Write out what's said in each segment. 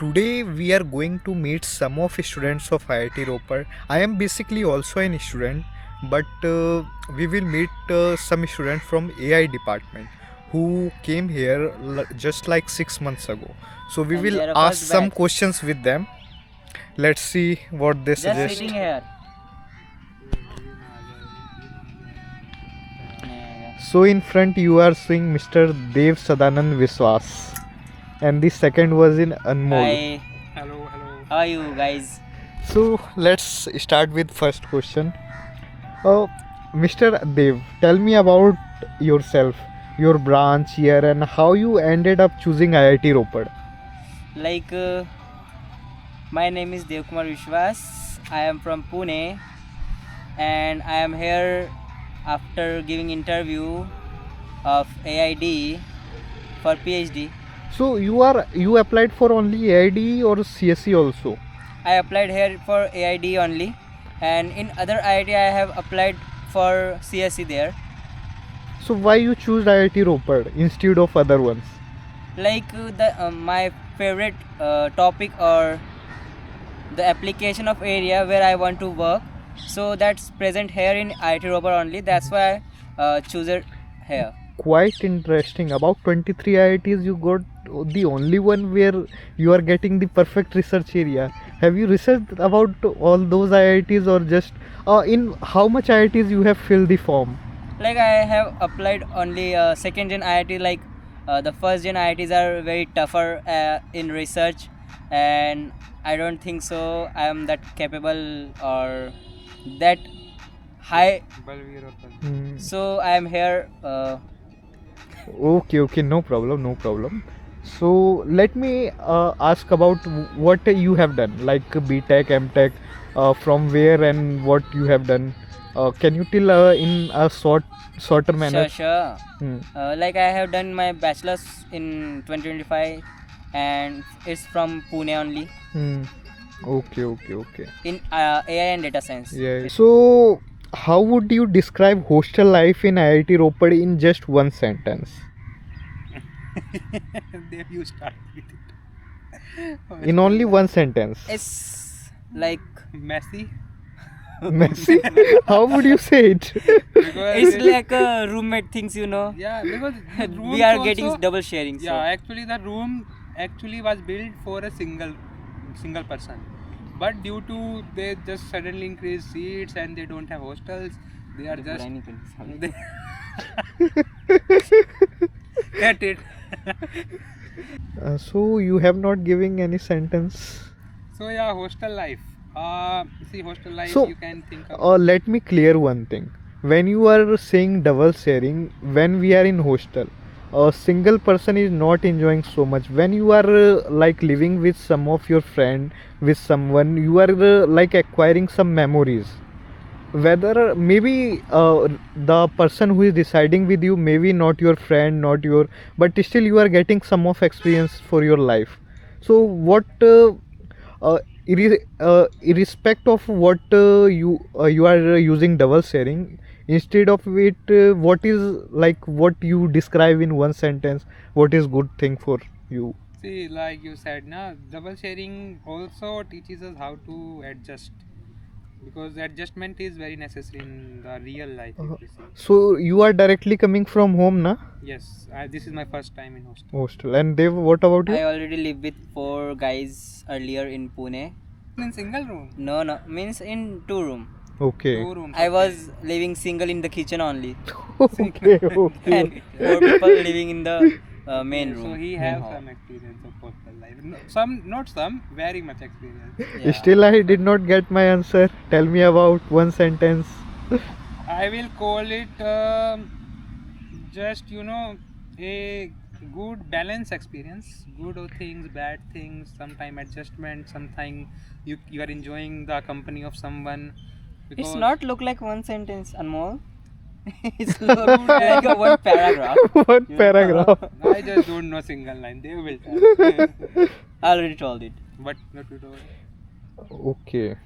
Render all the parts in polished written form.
today we are going to meet some of students of IIT Ropar. I am basically also an student, but we will meet some students from AI department who came here just like 6 months ago. So we And will they are a ask first some batch. questions with them. Let's see what they Just suggest. sitting here. Yeah. So in front you are seeing Mr. Dev Sadanand Viswas, and the second was in Anmol. Hi. Hello. How are you guys? So let's start with first question. Mr. Dev, tell me about yourself, your branch here, and how you ended up choosing IIT Ropar. Like, my name is Devkumar Vishwas. I am from Pune, and I am here after giving interview of AID for PhD. So you applied for only AID or CSE also? I applied here for AID only, and in other IIT I have applied for CSE there. So why you choose IIT Ropar instead of other ones? Like my favorite topic or the application of area where I want to work, so that's present here in IIT Ropar only. That's why I choose it here. Quite interesting. About 23 IITs, you got the only one where you are getting the perfect research area. Have you researched about all those IITs, or just in how much IITs you have filled the form? Like I have applied only second gen IIT. Like the first gen IITs are very tougher in research, and I don't think so I am that capable or that high. Hmm. So I am here. Okay, no problem. So let me ask about what you have done, like BTech, MTech, from where and what you have done. Can you tell in a shorter manner? Sure. Hmm. Like I have done my bachelor's in 2025, and it's from Pune only Hmm. Okay. in AI and data science. Yeah. So, how would you describe hostel life in IIT Ropar in just one sentence? There you start with it. In only one sentence. It's like Messy. Messy? How would you say it? Because it's like a roommate things, you know. yeah, because the We rooms are also- getting double sharing. Yeah, actually the room actually was built for a single person, but due to they just suddenly increase seats and they don't have hostels, they are just they get it. So, you have not given any sentence. So yeah, hostel life. See, hostel life So, you can think of. let me clear one thing. When you are saying double sharing, when we are in hostel, a single person is not enjoying so much. When you are like living with some of your friend, with someone, you are like acquiring some memories. Whether maybe the person who is residing with you, maybe not your friend, not your, but still you are getting some of experience for your life. So what irrespective of what you are using double sharing, instead of it, what is like what you describe in one sentence, what is good thing for you? See, like you said, na, double sharing also teaches us how to adjust, because adjustment is very necessary in the real life. If you see. So you are directly coming from home, na? Yes, this is my first time in hostel. Hostel. And Dev, what about you? I already lived with 4 guys earlier in Pune. In single room, No, means in 2 room. Okay. 2 rooms. I was living single in the kitchen only, Okay. and 4 people living in the main room. So he main has hall. some experience of hostel life. No, some, not some, very much experience. Yeah. Still, I did not get my answer. Tell me about one sentence. I will call it just a good balance experience. Good things, bad things, sometime adjustment, sometime you are enjoying the company of someone. It's not look like one sentence, Anmol. It's look like a one paragraph. One paragraph. I just don't know single line. They will tell. I already told it. But not to do. Okay.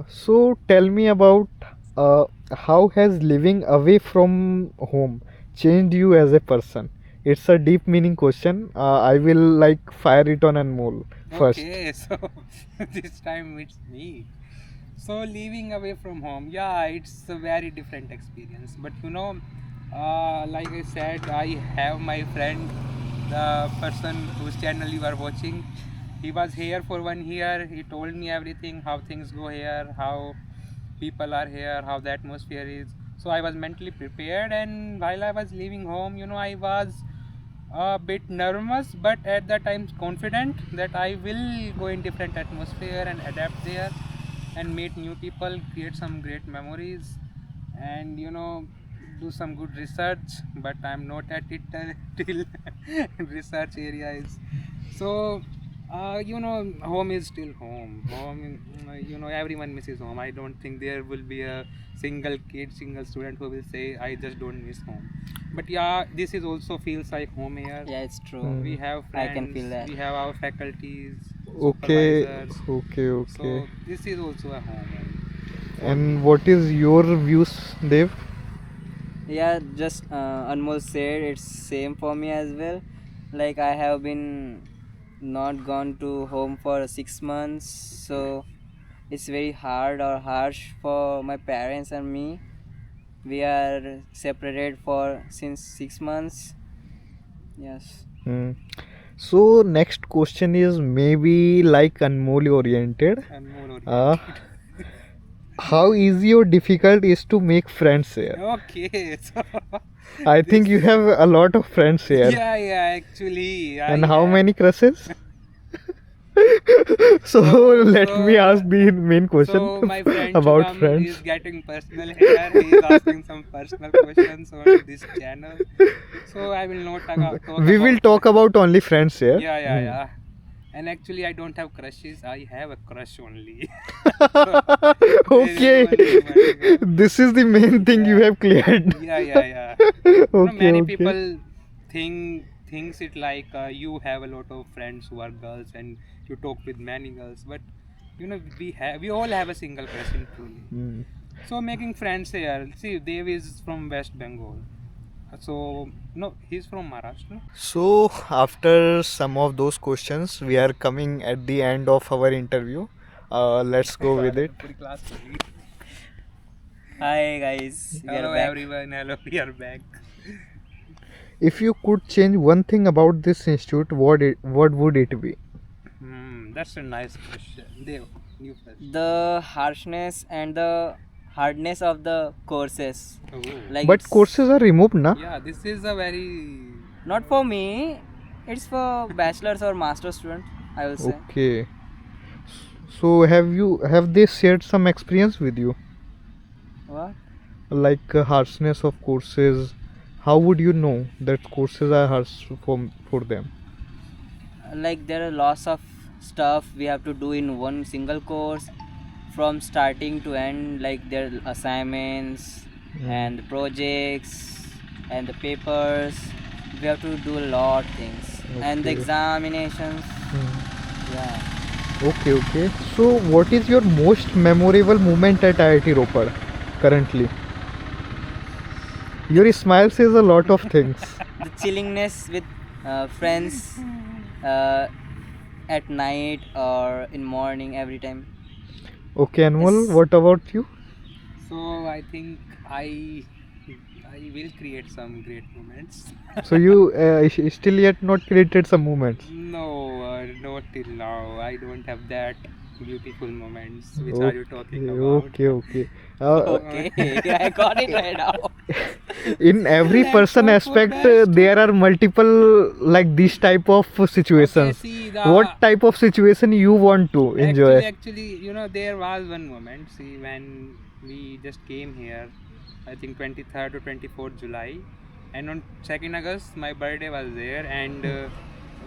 So tell me about how has living away from home changed you as a person? It's a deep meaning question. I will like fire it on Anmol first. Okay, so this time it's me. So leaving away from home, yeah, it's a very different experience. But like I said, I have my friend, the person whose channel you are watching. He was here for 1 year. He told me everything, how things go here, how people are here, how the atmosphere is. So I was mentally prepared, and while I was leaving home, I was a bit nervous, but at the time confident that I will go in different atmosphere and adapt there and meet new people, create some great memories, and do some good research. But I'm not at it till research area is. So home is still home. Home, everyone misses home. I don't think there will be a single kid, single student who will say, I just don't miss home. But yeah, this is also feels like home here. Yeah, it's true. We have I friends, can feel that. we have our faculties, Okay, supervisors. okay. So this is also a home. And what is your views, Dev? Yeah, just Anmol said it's same for me as well. Like I have been not gone to home for 6 months, so it's very hard or harsh for my parents and me. We are separated for since 6 months. Yes. Hmm. So next question is maybe like Anmol oriented. And more oriented. Uh, how easy or difficult is to make friends here? Okay, so I think you have a lot of friends here. yeah, actually. And I how have- many crushes? So let me ask the main question So my friend about Shubham friends. is getting personal here. He is asking some personal questions on this channel. So I will not talk We will talk about only friends here. Yeah. And actually, I don't have crushes. I have a crush only. Okay, There is this is the main thing you have cleared. yeah. Okay, Many okay. people thinks it like you have a lot of friends who are girls and you talk with many girls, but we all have a single person truly. Hmm. So making friends here. See, Dev is from West Bengal. So no, he's from Maharashtra. So after some of those questions, we are coming at the end of our interview. Let's go with it. Puri class only. Hi guys. We Hello are back. everyone. Hello, we are back. If you could change one thing about this institute, what would it be? That's a nice question. Dev, you first. The harshness and the hardness of the courses. Oh. Like But it's courses are removed, na? Yeah, this is a very not for me. It's for bachelor's or master student, I will say. Okay. So have they shared some experience with you, What? like harshness of courses? How would you know that courses are harsh for them? Like there are lots of stuff we have to do in one single course from starting to end, like their assignments and the projects and the papers. We have to do a lot things and the Okay. examinations. Hmm. Yeah. Okay. So what is your most memorable moment at IIT Ropar currently? Your smile says a lot of things. The chillingness with friends uh, at night or in morning every time. Okay, Anmol, Yes. what about you? So I think I will create some great moments. So you still yet not created some moments. No, not till now. I don't have that beautiful moments. Which are you talking about? Okay. Uh, Okay, I got it right now. in every Let's person hope for aspect, best. there are multiple like this type of situations. Okay, see, What type of situation you want to enjoy? Actually, there was one moment. See, when we just came here, I think 23rd or 24th July, and on 2nd August, my birthday was there, and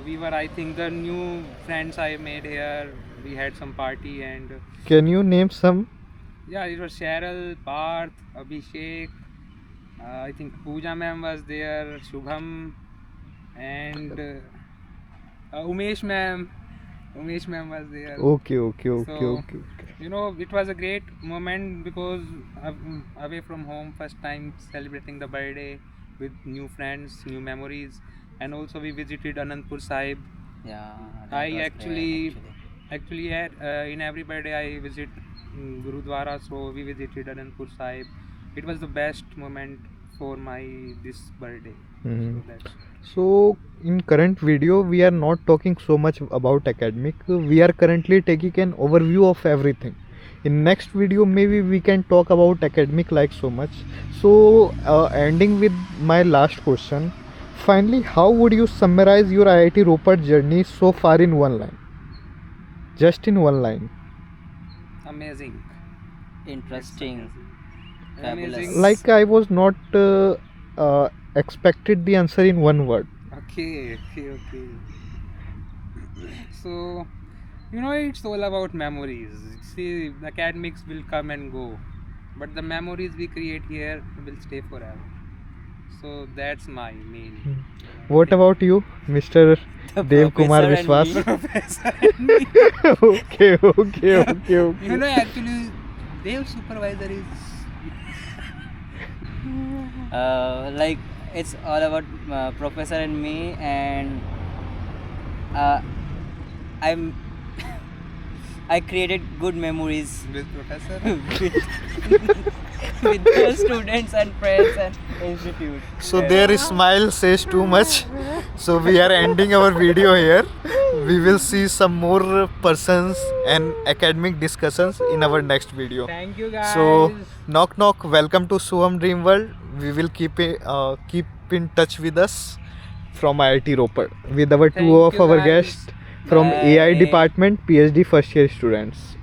we were, I think, the new friends I made here. We had some party, and Can you name some? yeah, it was Cheryl, Parth, Abhishek. I think Pooja ma'am was there, Shubham, and Umesh ma'am. Umesh ma'am was there. Okay. So, it was a great moment because away from home, first time celebrating the birthday with new friends, new memories. and also we visited Anandpur Sahib. Yeah, that I was great, actually had in every birthday I visit Gurudwara, so we visited Anandpur Sahib. It was the best moment for my this birthday. Mhm. So that's So in current video we are not talking so much about academic. We are currently taking an overview of everything. In next video maybe we can talk about academic like so much. So ending with my last question. Finally, how would you summarize your IIT Ropar journey so far in one line? Just in one line. amazing. interesting, Amazing. fabulous. Like I was not expected the answer in one word. Okay. So, it's all about memories. See, the academics will come and go, but the memories we create here will stay forever. So that's my main. What about you, Mr. The Dev Kumar professor and Viswas? me. Okay. Actually, their supervisor is. Like it's all about professor and me, and uh, I'm I created good memories With professor. with the students and friends and institute. So their smile says too much. So we are ending our video here. We will see some more persons and academic discussions in our next video. Thank you guys. So knock knock. Welcome to Suham Dream World. We will keep in touch with us from IIT Ropar with our Thank two of you, our guys. guests from AI Bye. department, PhD first year students.